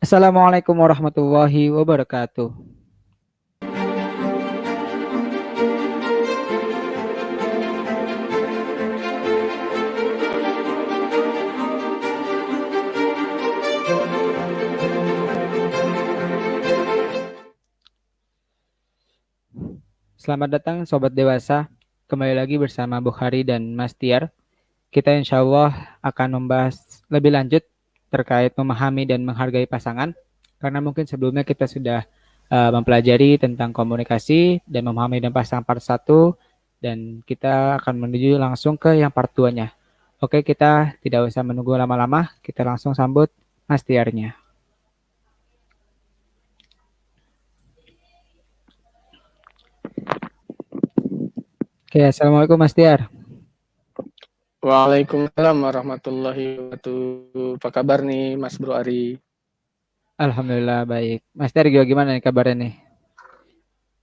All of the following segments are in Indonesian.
Assalamualaikum warahmatullahi wabarakatuh. Selamat datang Sobat Dewasa. Kembali lagi bersama Bukhari dan Mas Tiar. Kita insya Allah akan membahas lebih lanjut terkait memahami dan menghargai pasangan. Karena mungkin sebelumnya kita sudah mempelajari tentang komunikasi dan memahami dan pasangan part 1. Dan kita akan menuju langsung ke yang part 2-nya. Oke, kita tidak usah menunggu lama-lama. Kita langsung sambut Mas Tiarnya. Oke, Assalamualaikum Mas Tiar. Waalaikumsalam warahmatullahi wabarakatuh. Apa kabar nih Mas Bro Ari? Alhamdulillah baik. Mas Tiar juga gimana nih kabarnya nih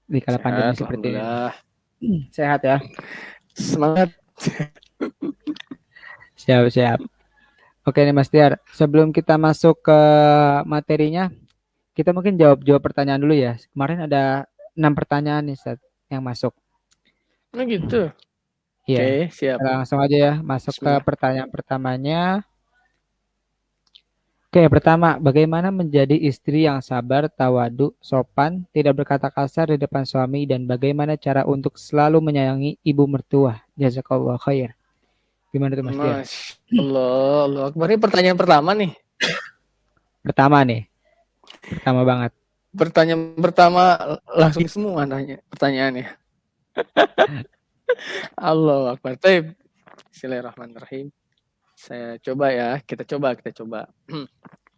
di kala pandemi Sehat, seperti ini? alhamdulillah. Sehat ya? Semangat. Siap-siap. Oke nih Mas Tiar, sebelum kita masuk ke materinya, kita mungkin jawab-jawab pertanyaan dulu ya. Kemarin ada 6 pertanyaan nih Seth, yang masuk. Nah gitu. Iya, Oke, siap. langsung aja ya masuk ke Bismillah. pertanyaan pertamanya. Oke, pertama, bagaimana menjadi istri yang sabar, tawadu, sopan, tidak berkata kasar di depan suami, dan bagaimana cara untuk selalu menyayangi ibu mertua? Jazakallah khair. Gimana tuh Mas Tiar? Masya Allah, Allah Akbar. Ini pertanyaan pertama nih. Pertama nih, pertama banget. Pertanyaan pertama langsung semua nanya pertanyaannya. Allah Akbar. Taib. Bismillahirrahmanirrahim. Saya coba ya, kita coba.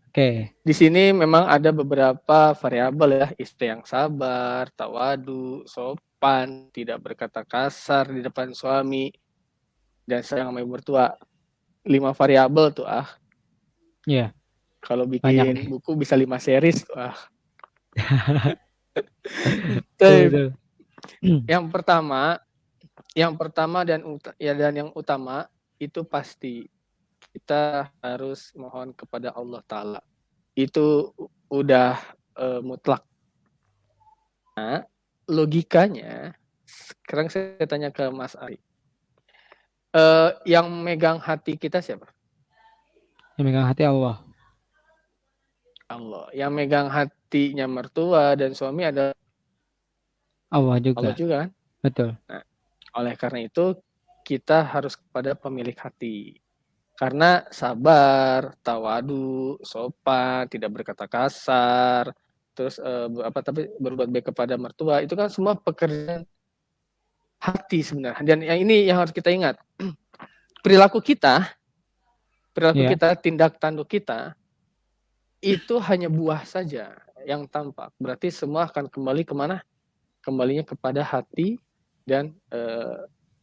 Oke, Di sini memang ada beberapa variabel ya, istri yang sabar, tawadu, sopan, tidak berkata kasar di depan suami, dan sayang sama ibu mertua. 5 variabel tuh iya Kalau banyak nih. bikin buku bisa 5 series tuh Betul, betul. Yang pertama, dan yang utama itu pasti kita harus mohon kepada Allah Ta'ala. Itu udah mutlak. Nah, logikanya, sekarang saya tanya ke Mas Ari. Yang megang hati kita siapa? Yang megang hati Allah. Allah. Yang megang hatinya mertua dan suami adalah Allah Allah juga. juga kan? Betul. Nah, oleh karena itu kita harus kepada pemilik hati. Karena sabar, tawadu, sopan, tidak berkata kasar, terus tapi berbuat baik kepada mertua, itu kan semua pekerjaan hati sebenarnya. Dan yang ini yang harus kita ingat. Perilaku Iya. kita, tindak tanduk kita itu hanya buah saja yang tampak. Berarti semua akan kembali kemana? Kembalinya kepada hati dan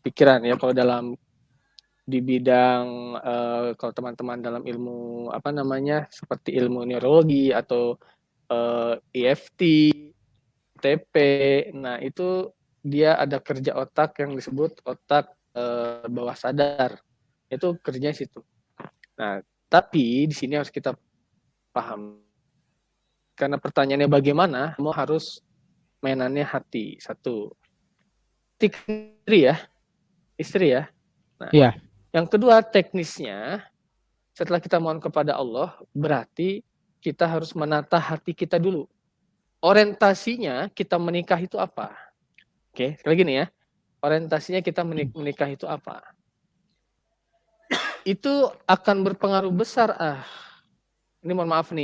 pikiran ya. Kalau dalam di bidang kalau teman-teman dalam ilmu seperti ilmu neurologi atau EFT, TP, nah itu dia ada kerja otak yang disebut otak bawah sadar. Itu kerjanya situ. Nah, tapi di sini harus kita paham. Karena pertanyaannya bagaimana, kamu harus mainannya hati. Satu. Istri ya. Nah, Iya. yang kedua teknisnya, setelah kita mohon kepada Allah, berarti kita harus menata hati kita dulu. Orientasinya kita menikah itu apa? Oke, sekali gini ya. Orientasinya kita menikah itu apa? Itu akan berpengaruh besar. Ini mohon maaf.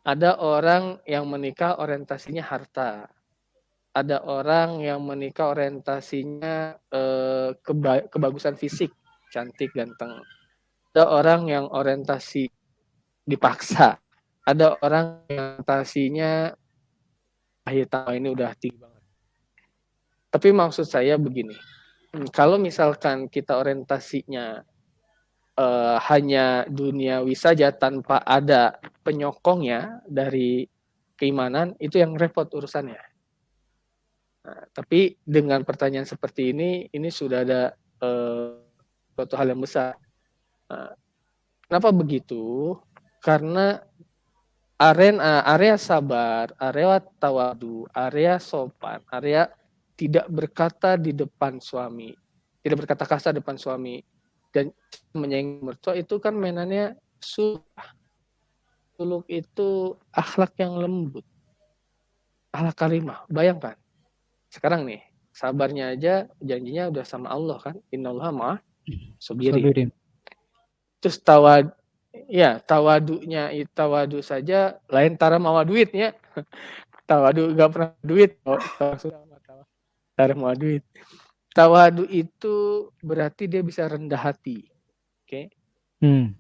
Ada orang yang menikah orientasinya harta. Ada orang yang menikah orientasinya kebagusan fisik, cantik, ganteng. Ada orang yang orientasi dipaksa. Ada orang yang orientasinya ini udah tinggi banget. Tapi maksud saya begini, kalau misalkan kita orientasinya hanya duniawi saja tanpa ada penyokongnya dari keimanan, itu yang repot urusannya. Nah, tapi dengan pertanyaan seperti ini sudah ada suatu hal yang besar. Nah, kenapa begitu? Karena area sabar, area tawadu, area sopan, area tidak berkata di depan suami, tidak berkata kasar depan suami, dan menyayangi mertua itu kan mainannya suluk itu akhlak yang lembut, akhlak karimah. Bayangkan, sekarang nih, sabarnya aja janjinya udah sama Allah kan, innallaha ma'as sabirin. Sabirin. Terus tawadu saja lain tara mawa duitnya. Tawadu gak pernah duit. Tara mawa duit. Tawadu itu berarti dia bisa rendah hati. Oke.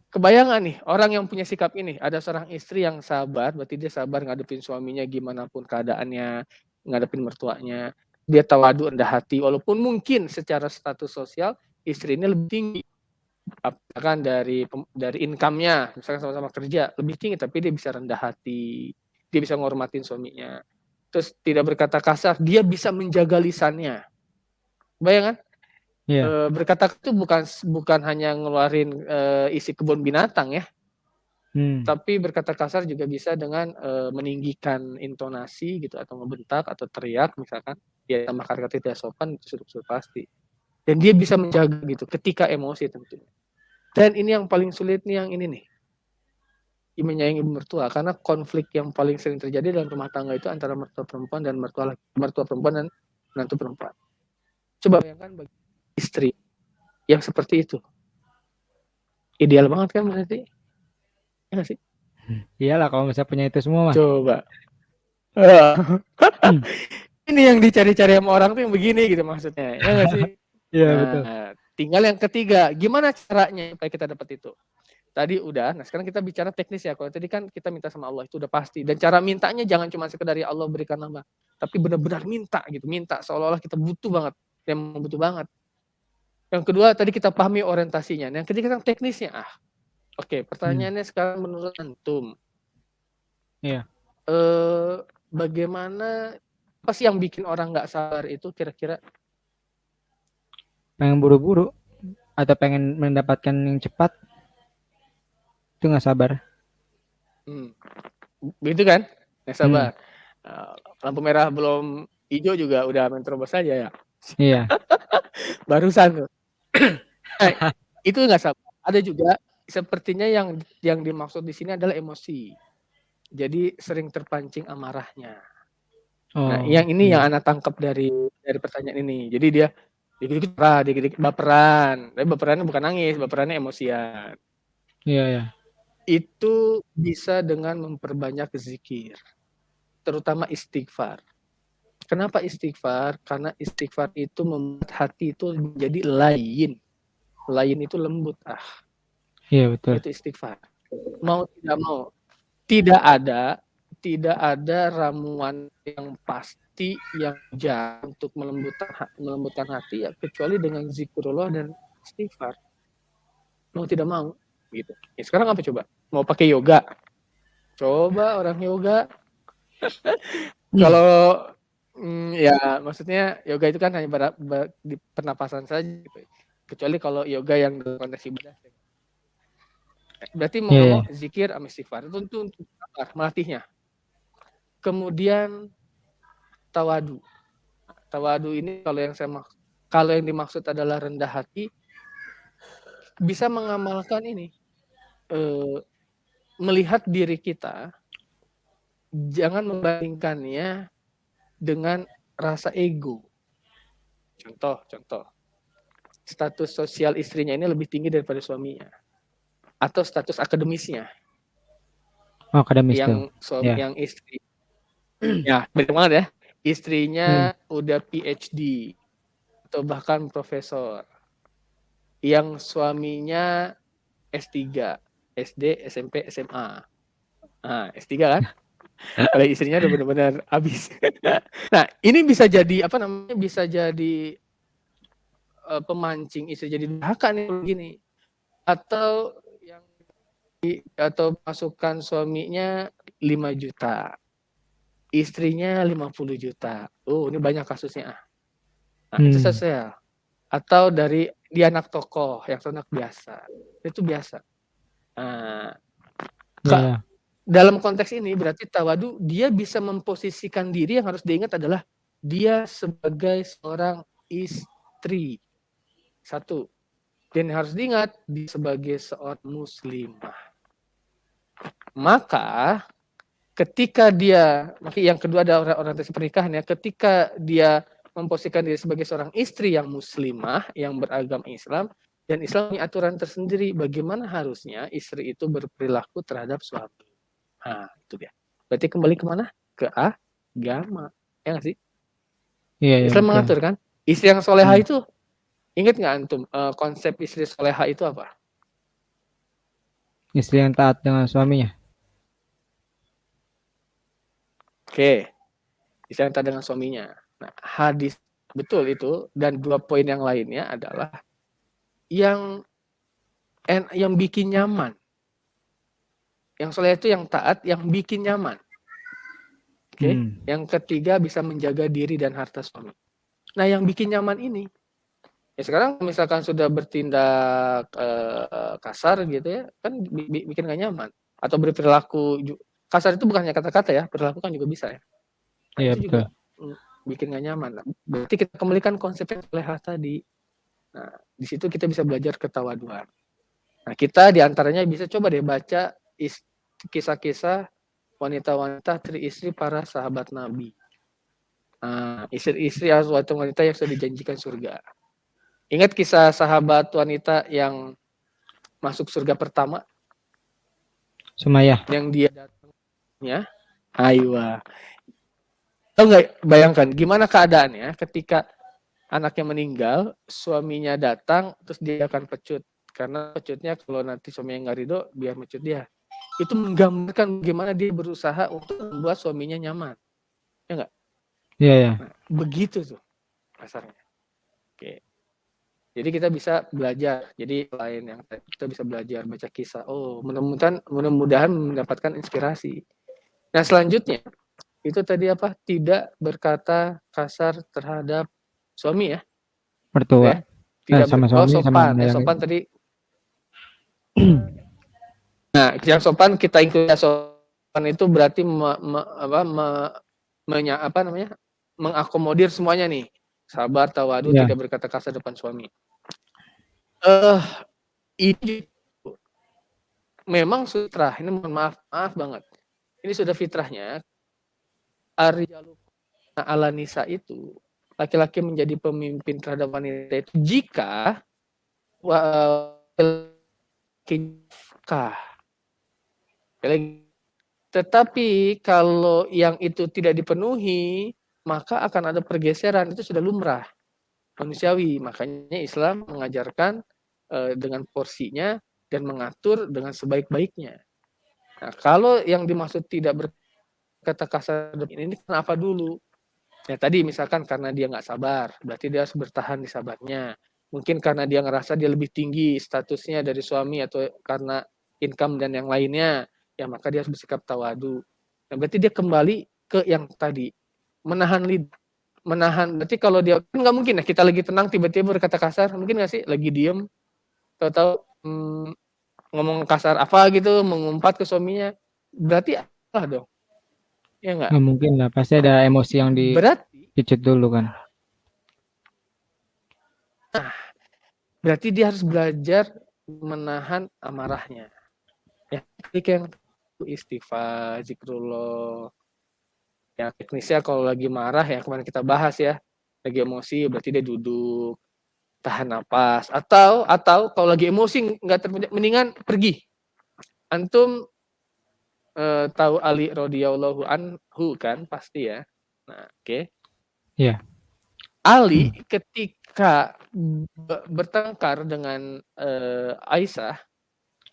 Kebayang gak nih orang yang punya sikap ini, ada seorang istri yang sabar, berarti dia sabar ngadepin suaminya gimana pun keadaannya, ngadepin mertuanya, dia tawadu, rendah hati, walaupun mungkin secara status sosial istri ini lebih tinggi, kan dari income-nya, misalkan sama-sama kerja lebih tinggi, tapi dia bisa rendah hati, dia bisa menghormatin suaminya, terus tidak berkata kasar, dia bisa menjaga lisannya. Bayangkan? Yeah. Berkata itu bukan hanya ngeluarin isi kebun binatang ya, tapi berkata kasar juga bisa dengan meninggikan intonasi gitu, atau ngebentak atau teriak misalkan, dia tambah kata tidak sopan, itu sudah pasti. Dan dia bisa menjaga gitu ketika emosi tentunya. Dan ini yang paling sulit nih, yang ini nih, menyayangi ibu mertua, karena konflik yang paling sering terjadi dalam rumah tangga itu antara mertua perempuan dan mertua perempuan dan menantu perempuan. Coba bayangkan bagi istri yang seperti itu, ideal banget kan berarti, ya nggak sih? Iyalah kalau misalnya punya itu semua mah. Coba. Ini yang dicari-cari sama orang tuh yang begini gitu maksudnya, ya nggak sih? Iya, betul. Tinggal yang ketiga, gimana caranya supaya kita dapat itu? Tadi udah, nah sekarang kita bicara teknis ya. Kalau tadi kan kita minta sama Allah, itu udah pasti. Dan cara mintanya jangan cuma sekedar ya Allah berikan hamba, tapi benar-benar minta gitu, minta seolah-olah kita butuh banget, yang butuh banget. Yang kedua tadi kita pahami orientasinya. Yang ketiga kan teknisnya. Oke, pertanyaannya sekarang menurut antum. Iya. Bagaimana, apa sih yang bikin orang nggak sabar itu kira-kira? Pengen buru-buru atau pengen mendapatkan yang cepat, itu nggak sabar. Begitu kan? Nggak sabar. Lampu merah belum hijau juga udah menerobos saja ya. Iya. Barusan tuh. Itu nggak sabar. Ada juga sepertinya yang dimaksud di sini adalah emosi. Jadi sering terpancing amarahnya. Nah, yang ini yang Ana tangkap dari pertanyaan ini. Jadi dia dikit-dikit marah, dikit-dikit baperan. Tapi baperannya bukan nangis, baperannya emosian. Iya. Itu bisa dengan memperbanyak zikir, terutama istighfar. Kenapa istighfar? Karena istighfar itu membuat hati itu menjadi lain. Lain itu lembut. Iya, betul. Itu istighfar. Mau tidak mau, tidak ada ramuan yang pasti yang jalan untuk melembutkan hati ya, kecuali dengan zikrullah dan istighfar. Mau tidak mau gitu. Ya, sekarang apa coba? Mau pakai yoga? Coba orang yoga. Kalau ya maksudnya yoga itu kan hanya di pernapasan saja gitu. Kecuali kalau yoga yang dalam konteks ibadah. Berarti mau ngomong zikir sama istighfar itu untuk melatihnya. Kemudian tawadu. Tawadu ini kalau yang dimaksud adalah rendah hati, bisa mengamalkan ini, melihat diri kita, jangan membandingkannya dengan rasa ego. Contoh, status sosial istrinya ini lebih tinggi daripada suaminya, atau status akademisnya. Akademis yang istri, ya beda banget ya. Istrinya udah PhD atau bahkan profesor, yang suaminya S3, SD, SMP, SMA. Nah, S3 kan? Kalau istrinya udah benar-benar habis. Nah, ini bisa jadi bisa jadi pemancing istri jadi durhaka nih begini. Atau masukan suaminya 5 juta. Istrinya 50 juta. Ini banyak kasusnya. Nah, itu sosial. Atau dari dia anak tokoh, yang anak biasa. Itu biasa. Nah, dalam konteks ini berarti tawadu dia bisa memposisikan diri, yang harus diingat adalah dia sebagai seorang istri. Satu. Dan harus diingat dia sebagai seorang muslimah. Maka ketika dia, yang kedua ada orientasi pernikahan ya, ketika dia memposisikan diri sebagai seorang istri yang muslimah, yang beragama Islam, dan Islam punya aturan tersendiri bagaimana harusnya istri itu berperilaku terhadap suami. Nah, itu dia. Berarti kembali kemana? Ke agama. Ya nggak sih? Iya, Islam betul. mengatur kan? Istri yang soleha itu, ingat nggak antum konsep istri soleha itu apa? Istri yang taat dengan suaminya. Oke, istri yang taat dengan suaminya. Nah, hadis betul itu, dan dua poin yang lainnya adalah yang bikin nyaman. Yang soleh itu yang taat, yang bikin nyaman. Oke. Yang ketiga bisa menjaga diri dan harta suami. Nah, yang bikin nyaman ini, ya sekarang misalkan sudah bertindak kasar gitu ya, kan bikin gak nyaman. Atau berperilaku kasar itu bukan hanya kata-kata ya, perilaku kan juga bisa ya. Nah, Iya, itu betul. juga bikin gak nyaman. Berarti kita kembalikan konsep soleha tadi. Nah, di situ kita bisa belajar ketawaduan. Nah, kita diantaranya bisa coba deh baca kisah-kisah wanita-wanita istri para sahabat Nabi. Nah, istri-istri atau wanita yang sudah dijanjikan surga. Ingat kisah sahabat wanita yang masuk surga pertama? Sumayyah. Yang dia datangnya, aywa. Tahu nggak, bayangkan gimana keadaannya ketika anaknya meninggal, suaminya datang, terus dia akan pecut. Karena pecutnya kalau nanti suaminya nggak ridho, biar mecut dia. Itu menggambarkan bagaimana dia berusaha untuk membuat suaminya nyaman. Ya nggak? Iya, ya. Nah, begitu tuh kasarnya. Oke. Jadi kita bisa belajar. Jadi lain yang kita bisa belajar baca kisah. Oh, mudah-mudahan mendapatkan inspirasi. Nah, selanjutnya itu tadi apa? Tidak berkata kasar terhadap suami ya. Mertua. Ya. Tidak Sama suami sama sopan. Ya, yang sopan tadi. Nah, yang sopan kita include sopan itu berarti mengakomodir semuanya nih. Sabar, tawadu, ya. tidak berkata kasar depan suami. Ini memang fitrah. Ini mohon maaf banget. Ini sudah fitrahnya. Ar-rijalu ala nisa itu, laki-laki menjadi pemimpin terhadap wanita itu jika tetapi kalau yang itu tidak dipenuhi, maka akan ada pergeseran. Itu sudah lumrah, manusiawi. Makanya Islam mengajarkan dengan porsinya dan mengatur dengan sebaik-baiknya. Nah, kalau yang dimaksud tidak berkata kasar ini kenapa dulu? Ya tadi misalkan karena dia nggak sabar, berarti dia harus bertahan di sabarnya. Mungkin karena dia ngerasa dia lebih tinggi statusnya dari suami atau karena income dan yang lainnya, ya maka dia harus bersikap tawadu. Nah, berarti dia kembali ke yang tadi, menahan berarti kalau dia kan nggak mungkin ya kita lagi tenang tiba-tiba berkata kasar, mungkin nggak sih lagi diem tahu-tahu ngomong kasar apa gitu, mengumpat ke suaminya, berarti apa dong? Ya nggak? Nggak mungkin lah, pasti ada emosi yang dipicut dulu kan. Berarti dia harus belajar menahan amarahnya. Ya, yang istighfar, zikrullah. Ya, teknisnya kalau lagi marah ya kemarin kita bahas ya, lagi emosi berarti dia duduk, tahan napas, atau kalau lagi emosi nggak terpendam, mendingan pergi. Antum tahu Ali radhiyallahu anhu kan pasti ya. Nah, oke. Iya. Ali ketika bertengkar dengan Aisyah,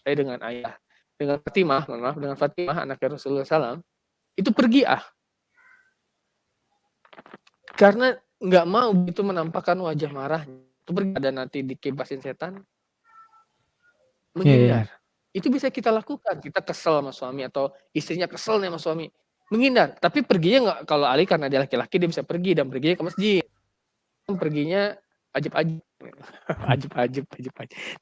dengan Fatimah anaknya Rasulullah SAW, itu pergi karena nggak mau itu menampakkan wajah marahnya. Itu pergi, ada nanti dikebasin setan, menghindar. Itu bisa kita lakukan. Kita kesel sama suami atau istrinya kesel nih sama suami, menghindar. Tapi perginya nggak, kalau Ali karena dia laki-laki dia bisa pergi dan perginya ke masjid. Perginya ajib-ajib. Ajib-ajib.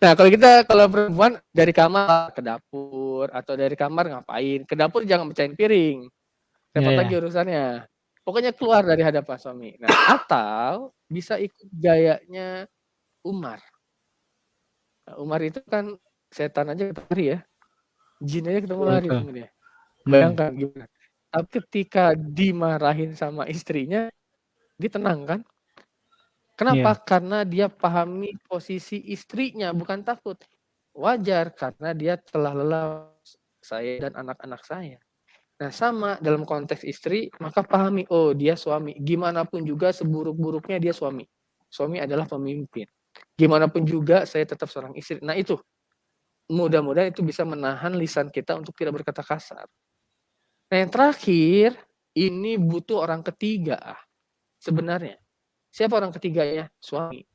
Nah, kalau perempuan dari kamar ke dapur atau dari kamar ngapain? Ke dapur jangan mecahin piring. Repot lagi urusannya. Pokoknya keluar dari hadapan suami. Nah, atau bisa ikut gayanya Umar. Nah, Umar itu kan setan aja ketemu lari ya. Jin aja ketemu lari sama dia. Bayangkan gimana. Tapi ketika dimarahin sama istrinya, dia tenang kan? Kenapa? Karena dia pahami posisi istrinya, bukan takut. Wajar karena dia telah lelah saya dan anak-anak saya. Nah, sama dalam konteks istri, maka pahami, oh dia suami. Gimana pun juga seburuk-buruknya dia suami. Suami adalah pemimpin. Gimana pun juga saya tetap seorang istri. Nah itu, mudah-mudahan itu bisa menahan lisan kita untuk tidak berkata kasar. Nah yang terakhir, ini butuh orang ketiga sebenarnya. Siapa orang ketiganya? Suami.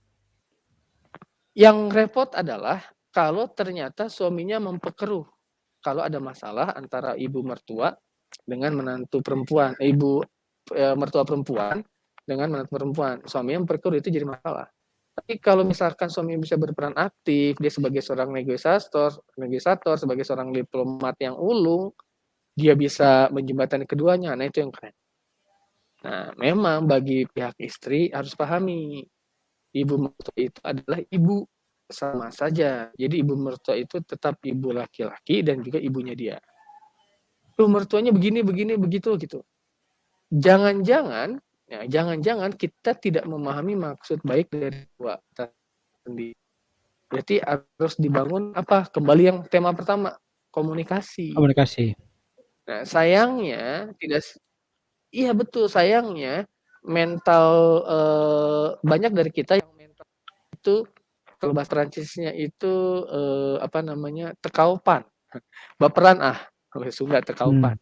Yang repot adalah kalau ternyata suaminya memperkeruh. Kalau ada masalah antara ibu mertua dengan menantu perempuan, mertua perempuan dengan menantu perempuan, suaminya memperkeruh, itu jadi masalah. Tapi kalau misalkan suami bisa berperan aktif, dia sebagai seorang negosiator, sebagai seorang diplomat yang ulung, dia bisa menjembatani keduanya. Nah itu yang keren. Nah memang bagi pihak istri harus pahami, ibu mertua itu adalah ibu, sama saja. Jadi ibu mertua itu tetap ibu laki-laki dan juga ibunya dia. Tuh mertuanya begini begitu gitu. Jangan-jangan kita tidak memahami maksud baik dari tua sendiri. Berarti harus dibangun apa? Kembali yang tema pertama, komunikasi. Nah, sayangnya iya betul, sayangnya mental banyak dari kita yang mental itu, kalau bahasa Perancisnya itu tekaupan. Baperan Sunda tekaupan.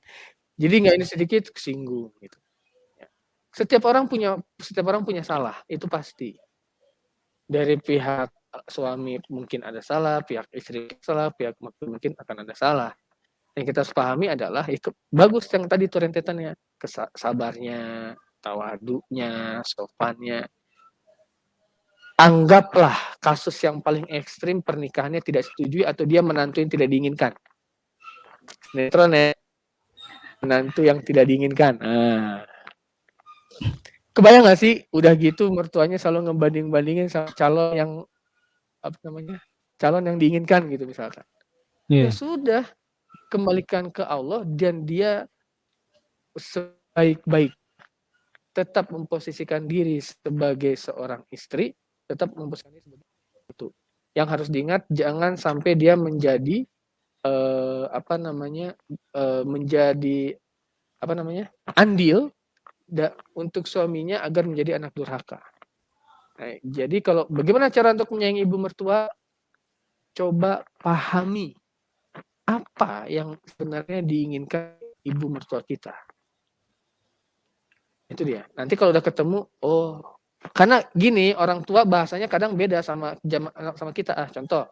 Jadi nggak ini sedikit kesinggung gitu. Setiap orang punya salah, itu pasti. Dari pihak suami mungkin ada salah, pihak istri salah, pihak mungkin akan ada salah. Yang kita harus pahami adalah bagus yang tadi tuh rentetannya, sabarnya, tawadunya, sopannya. Anggaplah kasus yang paling ekstrim, pernikahannya tidak setuju atau dia menantu yang tidak diinginkan. Sinetron ya, menantu yang tidak diinginkan. Kebayang gak sih udah gitu mertuanya selalu ngebanding-bandingin sama calon yang diinginkan gitu misalkan. Ya sudah, kembalikan ke Allah dan dia sebaik-baik tetap memposisikan diri sebagai seorang istri, tetap memposisikan diri sebagai itu. Yang harus diingat, jangan sampai dia menjadi andil untuk suaminya agar menjadi anak durhaka. Nah, jadi bagaimana cara untuk menyayangi ibu mertua? Coba pahami apa yang sebenarnya diinginkan ibu mertua kita. Itu dia. Nanti kalau udah ketemu, karena gini, orang tua bahasanya kadang beda sama kita. Contoh,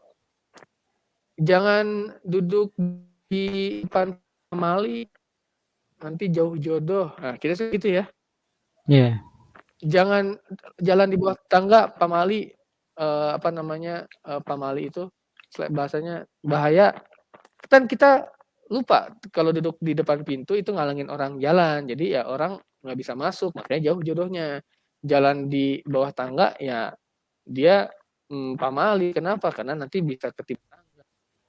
jangan duduk di depan pamali, nanti jauh jodoh. Nah, kita gitu ya. Jangan jalan di bawah tangga, pamali, pamali itu bahasanya bahaya. Kan kita lupa kalau duduk di depan pintu itu ngalangin orang jalan. Jadi ya orang nggak bisa masuk, makanya jauh jodohnya. Jalan di bawah tangga ya dia pamali. Kenapa? Karena nanti bisa ketipu tangga.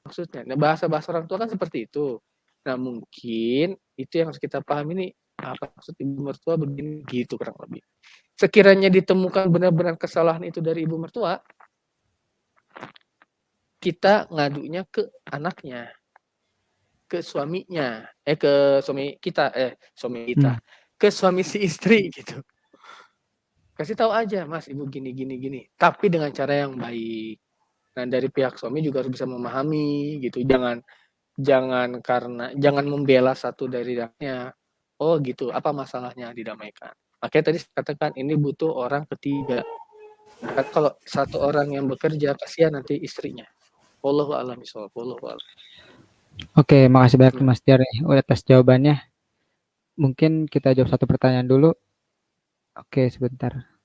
Maksudnya, nah bahasa orang tua kan seperti itu. Nah mungkin itu yang harus kita pahami nih, apa maksud ibu mertua begini gitu kurang lebih. Sekiranya ditemukan benar-benar kesalahan itu dari ibu mertua, kita ngadunya ke anaknya, ke suaminya, ke suami kita, ke suami si istri gitu. Kasih tahu aja, Mas, Ibu gini, tapi dengan cara yang baik. Nah, dari pihak suami juga harus bisa memahami gitu. Jangan membela satu dari dirinya. Oh gitu, apa masalahnya, didamaikan. Makanya tadi saya katakan ini butuh orang ketiga. Kan kalau satu orang yang bekerja, kasihan nanti istrinya. Wallahu a'lam bishawab. Oke, makasih banyak Mas Tiar nih atas jawabannya. Mungkin kita jawab satu pertanyaan dulu. Oke, sebentar.